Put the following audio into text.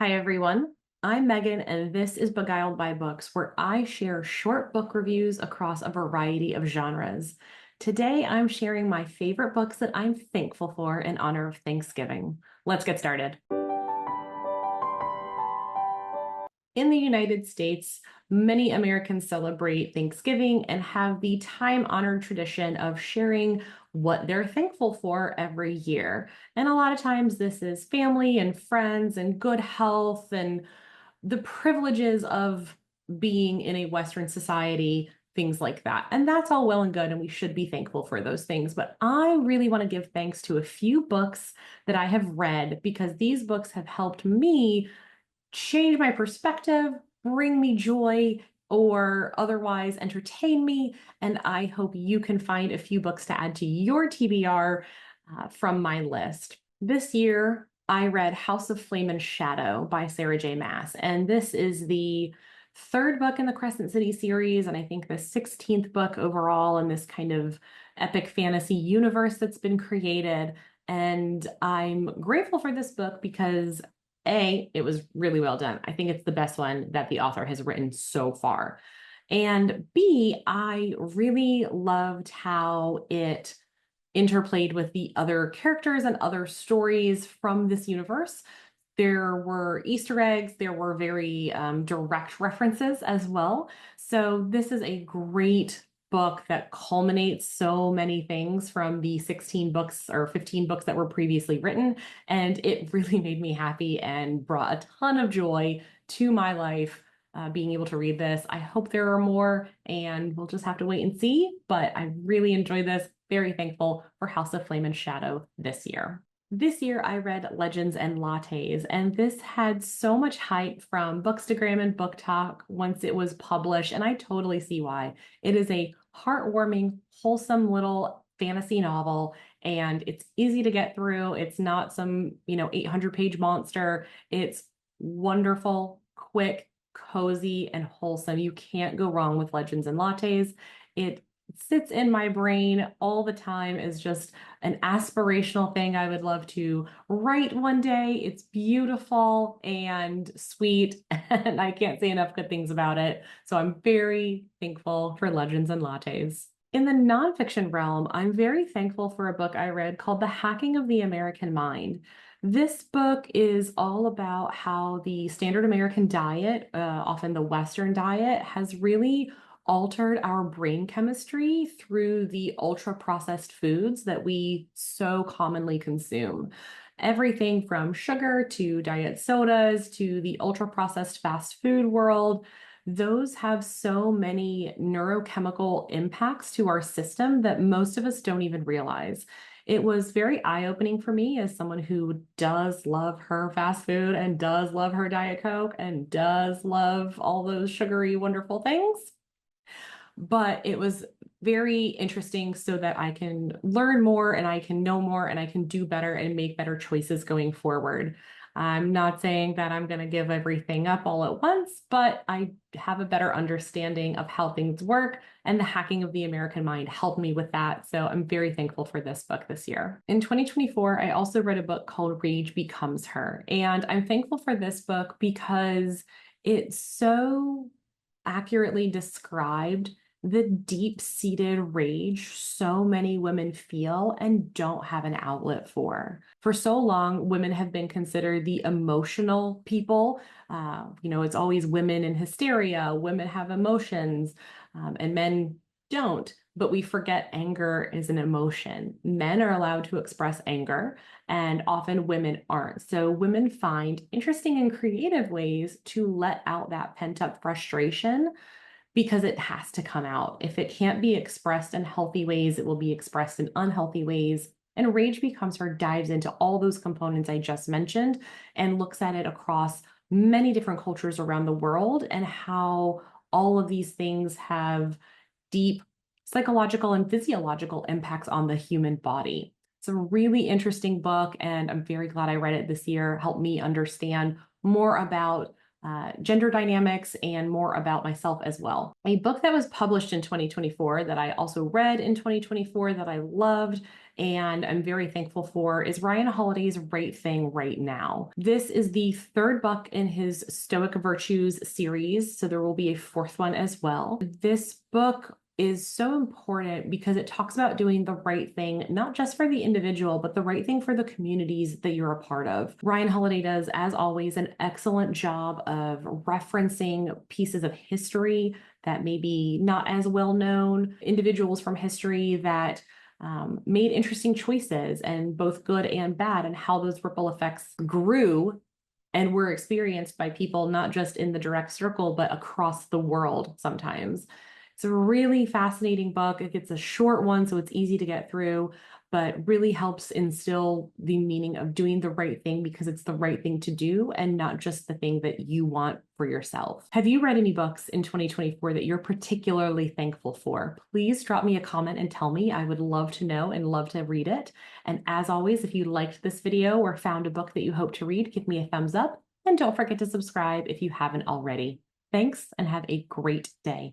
Hi, everyone. I'm Megan, and this is Beguiled by Books, where I share short book reviews across a variety of genres. Today, I'm sharing my favorite books that I'm thankful for in honor of Thanksgiving. Let's get started. In the United States, many Americans celebrate Thanksgiving and have the time-honored tradition of sharing what they're thankful for every year. And a lot of times, this is family and friends and good health and the privileges of being in a Western society, things like that. And that's all well and good, and we should be thankful for those things. But I really want to give thanks to a few books that I have read because these books have helped me change my perspective, bring me joy, or otherwise entertain me. And I hope you can find a few books to add to your TBR from my list. This year, I read House of Flame and Shadow by Sarah J. Maas, and this is the third book in the Crescent City series, and I think the 16th book overall in this kind of epic fantasy universe that's been created. And I'm grateful for this book because A, it was really well done. I think it's the best one that the author has written so far. And B, I really loved how it interplayed with the other characters and other stories from this universe. There were Easter eggs, there were very direct references as well. So this is a great book that culminates so many things from the 16 books or 15 books that were previously written. And it really made me happy and brought a ton of joy to my life being able to read this. I hope there are more, and we'll just have to wait and see. But I really enjoyed this. Very thankful for House of Flame and Shadow this year. This year, I read Legends and Lattes, and this had so much hype from Bookstagram and Book Talk once it was published, and I totally see why. It is a heartwarming, wholesome little fantasy novel, and it's easy to get through. It's not some, 800-page monster. It's wonderful, quick, cozy, and wholesome. You can't go wrong with Legends and Lattes. It sits in my brain all the time as just an aspirational thing I would love to write one day. It's beautiful and sweet, and I can't say enough good things about it. So I'm very thankful for Legends and Lattes. In the nonfiction realm, I'm very thankful for a book I read called The Hacking of the American Mind. This book is all about how the standard American diet, often the Western diet, has really altered our brain chemistry through the ultra processed foods that we so commonly consume. Everything from sugar to diet sodas to the ultra processed fast food world, those have so many neurochemical impacts to our system that most of us don't even realize. It was very eye-opening for me as someone who does love her fast food and does love her Diet Coke and does love all those sugary, wonderful things. But it was very interesting so that I can learn more and I can know more and I can do better and make better choices going forward. I'm not saying that I'm going to give everything up all at once, but I have a better understanding of how things work, and The Hacking of the American Mind helped me with that. So I'm very thankful for this book this year. In 2024, I also read a book called Rage Becomes Her, and I'm thankful for this book because it so accurately described the deep-seated rage so many women feel and don't have an outlet for. For so long, women have been considered the emotional people. It's always women in hysteria, women have emotions, and men don't. But we forget anger is an emotion. Men are allowed to express anger, and often women aren't. So women find interesting and creative ways to let out that pent-up frustration because it has to come out. If it can't be expressed in healthy ways, it will be expressed in unhealthy ways. And Rage Becomes Her dives into all those components I just mentioned and looks at it across many different cultures around the world and how all of these things have deep psychological and physiological impacts on the human body. It's a really interesting book, and I'm very glad I read it this year. Helped me understand more about gender dynamics, and more about myself as well. A book that was published in 2024 that I also read in 2024 that I loved and I'm very thankful for is Ryan Holiday's Right Thing, Right Now. This is the third book in his Stoic Virtues series, so there will be a fourth one as well. This book is so important because it talks about doing the right thing, not just for the individual, but the right thing for the communities that you're a part of. Ryan Holiday does, as always, an excellent job of referencing pieces of history that may be not as well known, individuals from history that made interesting choices, and both good and bad, and how those ripple effects grew and were experienced by people not just in the direct circle, but across the world sometimes. It's a really fascinating book. It's a short one, so it's easy to get through, but really helps instill the meaning of doing the right thing because it's the right thing to do and not just the thing that you want for yourself. Have you read any books in 2024 that you're particularly thankful for? Please drop me a comment and tell me. I would love to know and love to read it. And as always, if you liked this video or found a book that you hope to read, give me a thumbs up and don't forget to subscribe if you haven't already. Thanks and have a great day.